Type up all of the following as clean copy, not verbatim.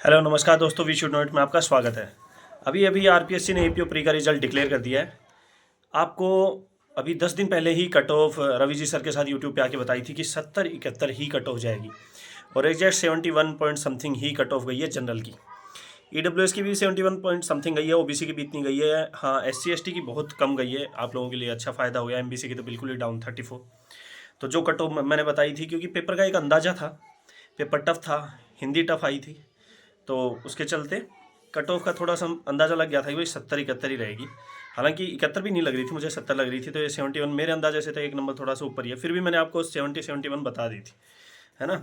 Hello नमस्कार दोस्तों, we should note में आपका स्वागत है। अभी अभी आरपीएससी ने एपीओ प्री का रिजल्ट डिक्लेयर कर दिया है। आपको अभी 10 दिन पहले ही cut off Ravi ji sir के साथ यूट्यूब पे आके बताई थी कि 70-71 ही कट ऑफ जाएगी और एग्जैक्ट 71 पॉइंट समथिंग ही कट ऑफ गई है जनरल की। ईडब्ल्यूएस की भी 71 पॉइंट समथिंग गई है, ओबीसी की भी इतनी गई है। हाँ, एससी एसटी की बहुत कम गई है। आप लोगों के लिए अच्छा फ़ायदा हो गया। एमबीसी की तो बिल्कुल ही डाउन 34। तो जो कट ऑफ मैंने बताई थी, क्योंकि पेपर का एक अंदाज़ा था, पेपर टफ था, हिंदी टफ आई थी, तो उसके चलते कट ऑफ का थोड़ा सा अंदाज़ा लग गया था कि भाई 70-71 ही रहेगी। हालांकि 71 भी नहीं लग रही थी, मुझे 70 लग रही थी। तो ये 71 मेरे अंदाजे से तो एक नंबर थोड़ा सा ऊपर ही है। फिर भी मैंने आपको 70-71 बता दी थी, है ना।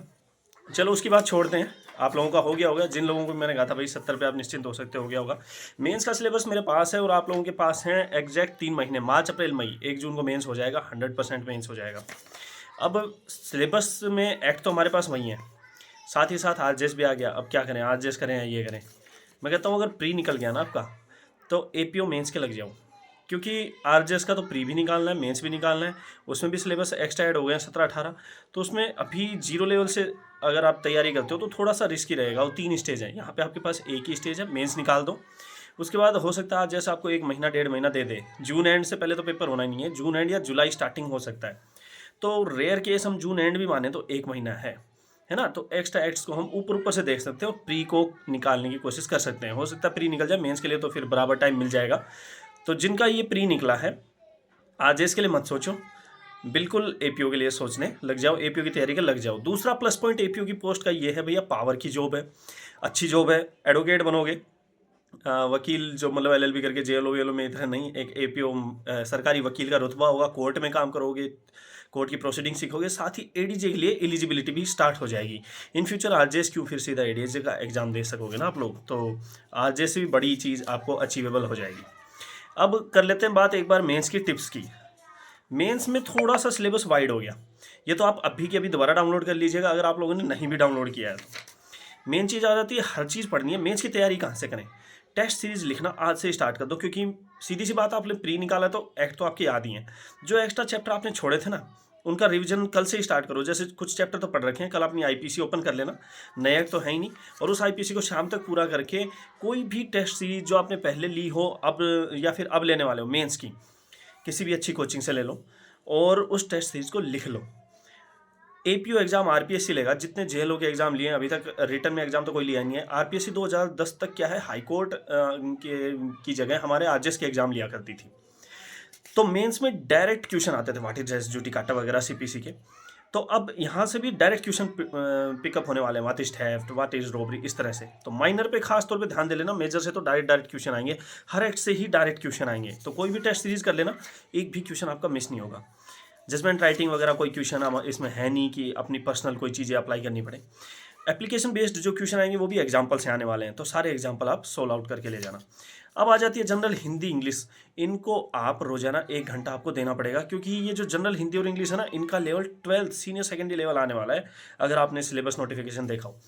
चलो उसकी बात छोड़ते हैं। आप लोगों का हो गया होगा, जिन लोगों को मैंने कहा था भाई 70 पे आप निश्चिंत हो सकते हो गया होगा। मेंस का सिलेबस मेरे पास है और आप लोगों के पास है एग्जैक्ट 3 महीने, मार्च अप्रैल मई। 1 जून को मेंस हो जाएगा, 100% मेंस हो जाएगा। अब सिलेबस में एक्ट तो हमारे पास वही है, साथ ही साथ आरजेएस भी आ गया। अब क्या करें, आरजेएस करें या ये करें। मैं कहता हूँ अगर प्री निकल गया ना आपका, तो एपीओ मेंस के लग जाओ, क्योंकि आरजेएस का तो प्री भी निकालना है, मेंस भी निकालना है। उसमें भी सिलेबस एक्स्ट्रा ऐड हो गए हैं 17-18। तो उसमें अभी जीरो लेवल से अगर आप तैयारी करते हो तो थोड़ा सा रिस्की रहेगा। और 3 स्टेज है, यहाँ पे आपके पास एक ही स्टेज है, मेंस निकाल दो। उसके बाद हो सकता है आरजेएस आपको 1 महीना 1.5 महीना दे दे। जून एंड से पहले तो पेपर होना ही नहीं है, जून एंड या जुलाई स्टार्टिंग हो सकता है। तो रेयर केस हम जून एंड भी माने तो 1 महीना है ना। तो एक्स्ट्रा एक्ट्स को हम ऊपर ऊपर से देख सकते हैं और प्री को निकालने की कोशिश कर सकते हैं। हो सकता है प्री निकल जाए, मेंस के लिए तो फिर बराबर टाइम मिल जाएगा। तो जिनका ये प्री निकला है, आरजेएस के लिए मत सोचो, बिल्कुल एपीओ के लिए सोचने लग जाओ, एपीओ की तैयारी का लग जाओ। दूसरा प्लस पॉइंट एपीओ की पोस्ट का ये है भैया, पावर की जॉब है, अच्छी जॉब है, एडवोकेट बनोगे। वकील जो मतलब एलएलबी करके जेएलओ वेलो में इधर नहीं, एक एपीओ सरकारी वकील का रुतबा होगा, कोर्ट में काम करोगे, कोर्ट की प्रोसीडिंग सीखोगे। साथ ही एडीजे के लिए एलिजिबिलिटी भी स्टार्ट हो जाएगी। इन फ्यूचर आरजेएस क्यों, फिर सीधा एडीजे का एग्जाम दे सकोगे ना आप लोग। तो आरजेएस से भी बड़ी चीज़ आपको अचीवेबल हो जाएगी। अब कर लेते हैं बात एक बार मेंस की टिप्स की। मेंस में थोड़ा सा सिलेबस वाइड हो गया, ये तो आप अभी के अभी दोबारा डाउनलोड कर लीजिएगा अगर आप लोगों ने नहीं भी डाउनलोड किया है तो। मेन चीज़ आ जाती है, हर चीज़ पढ़नी है। मेंस की तैयारी कहाँ से करें, टेस्ट सीरीज लिखना आज से स्टार्ट कर दो, क्योंकि सीधी सी बात, आपने प्री निकाला तो एक्ट तो आपके याद ही हैं। जो एक्स्ट्रा चैप्टर आपने छोड़े थे ना, उनका रिवीजन कल से ही स्टार्ट करो। जैसे कुछ चैप्टर तो पढ़ रखे हैं, कल अपनी आईपीसी ओपन कर लेना, नया एक्ट तो है ही नहीं, और उस आईपीसी को शाम तक पूरा करके कोई भी टेस्ट सीरीज जो आपने पहले ली हो अब, या फिर अब लेने वाले हो मेंस की, किसी भी अच्छी कोचिंग से ले लो और उस टेस्ट सीरीज को लिख लो। एपीओ एग्जाम आरपीएससी लेगा, जितने जेएलओ के एग्जाम लिए हैं अभी तक, रिटर्न में एग्जाम तो कोई लिया नहीं है। आरपीएससी 2010 तक क्या है, हाईकोर्ट की जगह हमारे आरजेएस के एग्जाम लिया करती थी। तो मेंस में डायरेक्ट क्वेश्चन आते थे, व्हाट इज रेस ड्यूटी काटा वगैरह सीपीसी के। तो अब यहाँ से भी डायरेक्ट क्वेश्चन पिकअप होने वाले हैं, what is theft, what is robbery, इस तरह से। तो माइनर पे खास तौर पे ध्यान दे लेना, मेजर से तो डायरेक्ट क्वेश्चन आएंगे, हर एक्ट से ही डायरेक्ट क्वेश्चन आएंगे। तो कोई भी टेस्ट सीरीज कर लेना, एक भी क्वेश्चन आपका मिस नहीं होगा। जजमेंट राइटिंग वगैरह कोई क्वेश्चन इसमें है नहीं कि अपनी पर्सनल कोई चीज़ें अप्लाई करनी पड़े। एप्लीकेशन बेस्ड जो क्वेश्चन आएंगे वो भी एग्जाम्पल से आने वाले हैं, तो सारे एग्जाम्पल आप सोल्व आउट करके ले जाना। अब आ जाती है जनरल हिंदी इंग्लिश। इनको आप रोजाना 1 घंटा आपको देना पड़ेगा, क्योंकि ये जो जनरल हिंदी और इंग्लिश है ना, इनका level 12th senior secondary level आने वाला है, अगर आपने सिलेबस नोटिफिकेशन देखा हो।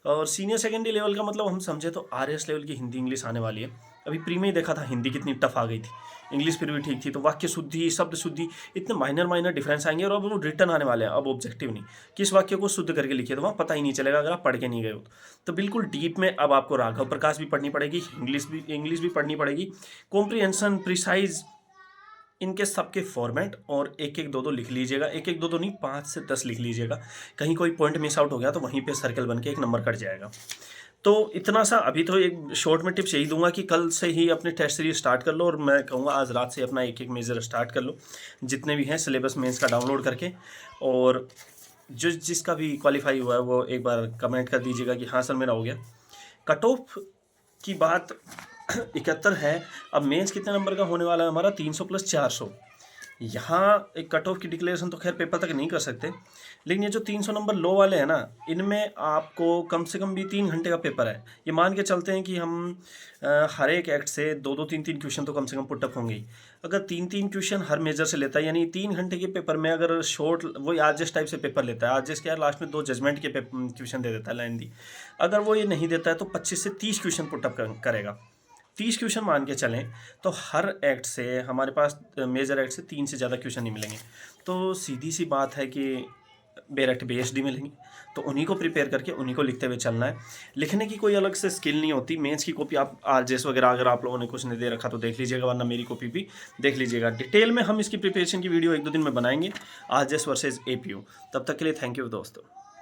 और सीनियर सेकेंडरी लेवल का मतलब हम समझे तो आरएस लेवल की हिंदी इंग्लिश आने वाली है। अभी प्री में ही देखा था हिंदी कितनी टफ आ गई थी, इंग्लिश फिर भी ठीक थी। तो वाक्य शुद्धि, शब्द शुद्धि, इतने माइनर माइनर डिफरेंस आएंगे। और अब वो रिटर्न आने वाले हैं, अब ऑब्जेक्टिव नहीं, किस वाक्य को शुद्ध करके लिखिए, तो वहाँ पता ही नहीं चलेगा अगर आप पढ़ के नहीं गए हो। तो बिल्कुल डीप में अब आपको राघव प्रकाश भी पढ़नी पड़ेगी, इंग्लिश भी पढ़नी पड़ेगी, कॉम्प्रिहेंशन, प्रिसाइज, इनके सबके फॉर्मेट, और एक एक दो दो लिख लीजिएगा। एक एक दो दो नहीं, 5 से 10 लिख लीजिएगा। कहीं कोई पॉइंट मिस आउट हो गया तो वहीं पे सर्कल बन के एक नंबर कट जाएगा। तो इतना सा अभी तो एक शॉर्ट में टिप्स यही दूंगा कि कल से ही अपने टेस्ट सीरीज स्टार्ट कर लो, और मैं कहूँगा आज रात से अपना एक एक मेजर स्टार्ट कर लो, जितने भी हैं सिलेबस मेंस का डाउनलोड करके। और जो जिसका भी क्वालिफाई हुआ है वो एक बार कमेंट कर दीजिएगा कि हाँ सर मेरा हो गया। कट ऑफ की बात 71 है। अब मेंस कितने नंबर का होने वाला है हमारा, 300 + 400। यहाँ एक कट ऑफ की डिक्लेरेशन तो खैर पेपर तक नहीं कर सकते, लेकिन ये जो 300 नंबर लो वाले हैं ना, इनमें आपको कम से कम भी 3 घंटे का पेपर है। ये मान के चलते हैं कि हम हर एक एक्ट से 2-2, 3-3 क्वेश्चन तो कम से कम पुटअप होंगे ही। अगर 3-3 क्वेश्चन हर मेजर से लेता है, यानी 3 घंटे के पेपर में अगर शॉर्ट, वो आरजेएस टाइप से पेपर लेता है, आरजेएस के यार लास्ट में 2 जजमेंट के क्वेश्चन दे देता है लाइन दी। अगर वो ये नहीं देता है तो 25 से 30 क्वेश्चन पुटअप करेगा। 30 क्वेश्चन मान के चलें तो हर एक्ट से हमारे पास, मेजर एक्ट से 3 से ज़्यादा क्वेश्चन नहीं मिलेंगे। तो सीधी सी बात है कि बेरठ BSD मिलेंगी, तो उन्हीं को प्रिपेयर करके उन्हीं को लिखते हुए चलना है। लिखने की कोई अलग से स्किल नहीं होती। मेंस की कॉपी आप आरजेएस वगैरह अगर आप लोगों ने कुछ नहीं दे रखा तो देख लीजिएगा, वरना मेरी कॉपी भी देख लीजिएगा। डिटेल में हम इसकी प्रिपरेशन की वीडियो 1-2 दिन में बनाएंगे, आरजेएस वर्सेज APU। तब तक के लिए थैंक यू दोस्तों।